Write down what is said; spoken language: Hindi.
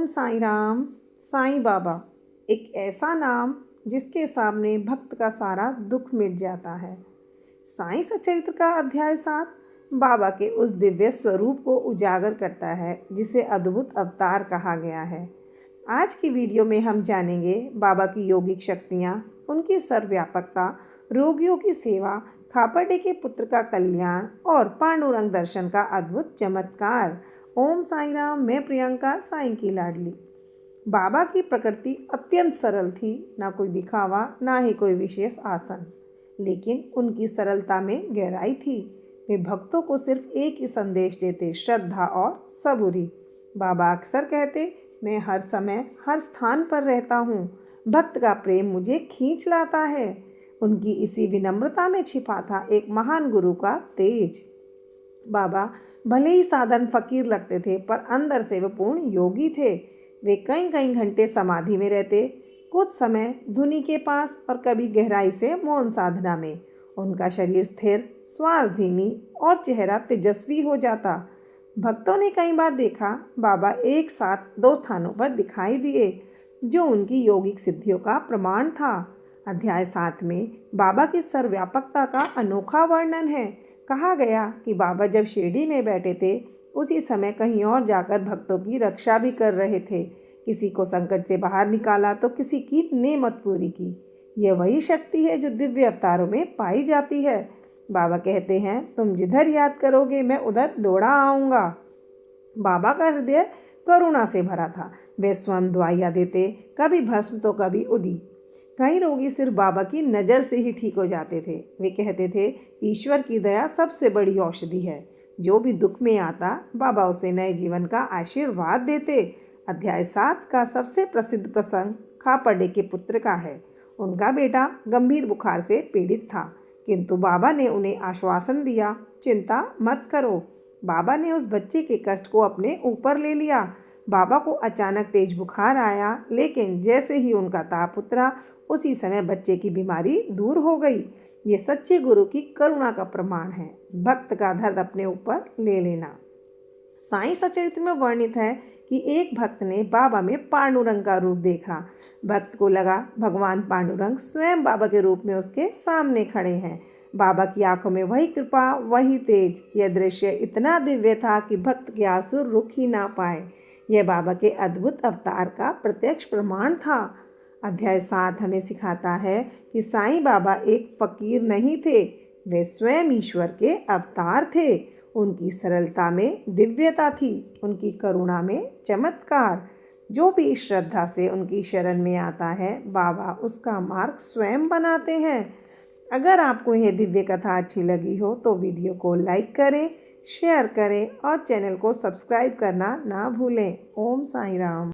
साईं राम। साईं बाबा एक ऐसा नाम जिसके सामने भक्त का सारा दुख मिट जाता है। साईं सच्चरित्र का अध्याय 7 बाबा के उस दिव्य स्वरूप को उजागर करता है जिसे अद्भुत अवतार कहा गया है। आज की वीडियो में हम जानेंगे बाबा की योगिक शक्तियाँ, उनकी सर्वव्यापकता, रोगियों की सेवा, खापड़े के पुत्र का कल्याण और पांडुरंग दर्शन का अद्भुत चमत्कार। ओम साईं राम। मैं प्रियंका, साईं की लाडली। बाबा की प्रकृति अत्यंत सरल थी, ना कोई दिखावा, ना ही कोई विशेष आसन, लेकिन उनकी सरलता में गहराई थी। वे भक्तों को सिर्फ एक ही संदेश देते, श्रद्धा और सबूरी। बाबा अक्सर कहते, मैं हर समय हर स्थान पर रहता हूँ, भक्त का प्रेम मुझे खींच लाता है। उनकी इसी विनम्रता में छिपा था एक महान गुरु का तेज। बाबा भले ही साधारण फकीर लगते थे, पर अंदर से वे पूर्ण योगी थे। वे कई कई घंटे समाधि में रहते, कुछ समय धुनी के पास और कभी गहराई से मौन साधना में। उनका शरीर स्थिर, श्वास धीमी और चेहरा तेजस्वी हो जाता। भक्तों ने कई बार देखा, बाबा एक साथ 2 स्थानों पर दिखाई दिए, जो उनकी योगिक सिद्धियों का प्रमाण था। अध्याय 7 में बाबा की सर्वव्यापकता का अनोखा वर्णन है। कहा गया कि बाबा जब शिरडी में बैठे थे, उसी समय कहीं और जाकर भक्तों की रक्षा भी कर रहे थे। किसी को संकट से बाहर निकाला तो किसी की नेमत पूरी की। यह वही शक्ति है जो दिव्य अवतारों में पाई जाती है। बाबा कहते हैं, तुम जिधर याद करोगे मैं उधर दौड़ा आऊँगा। बाबा का हृदय करुणा से भरा था। वे स्वयं दवाइयाँ देते, कभी भस्म तो कभी उदी। कई रोगी सिर्फ बाबा की नज़र से ही ठीक हो जाते थे। वे कहते थे, ईश्वर की दया सबसे बड़ी औषधि है। जो भी दुख में आता, बाबा उसे नए जीवन का आशीर्वाद देते। अध्याय 7 का सबसे प्रसिद्ध प्रसंग खापड़े के पुत्र का है। उनका बेटा गंभीर बुखार से पीड़ित था, किंतु बाबा ने उन्हें आश्वासन दिया, चिंता मत करो। बाबा ने उस बच्चे के कष्ट को अपने ऊपर ले लिया। बाबा को अचानक तेज बुखार आया, लेकिन जैसे ही उनका ताप उतरा, उसी समय बच्चे की बीमारी दूर हो गई। ये सच्चे गुरु की करुणा का प्रमाण है, भक्त का दर्द अपने ऊपर ले लेना। साईं सच्चरित्र में वर्णित है कि एक भक्त ने बाबा में पांडुरंग का रूप देखा। भक्त को लगा भगवान पांडुरंग स्वयं बाबा के रूप में उसके सामने खड़े हैं। बाबा की आंखों में वही कृपा, वही तेज। यह दृश्य इतना दिव्य था कि भक्त के आंसू रुक ही ना पाए। यह बाबा के अद्भुत अवतार का प्रत्यक्ष प्रमाण था। अध्याय 7 हमें सिखाता है कि साईं बाबा एक फकीर नहीं थे, वे स्वयं ईश्वर के अवतार थे। उनकी सरलता में दिव्यता थी, उनकी करुणा में चमत्कार। जो भी श्रद्धा से उनकी शरण में आता है, बाबा उसका मार्ग स्वयं बनाते हैं। अगर आपको यह दिव्य कथा अच्छी लगी हो तो वीडियो को लाइक करें, शेयर करें और चैनल को सब्सक्राइब करना ना भूलें। ओम साईं राम।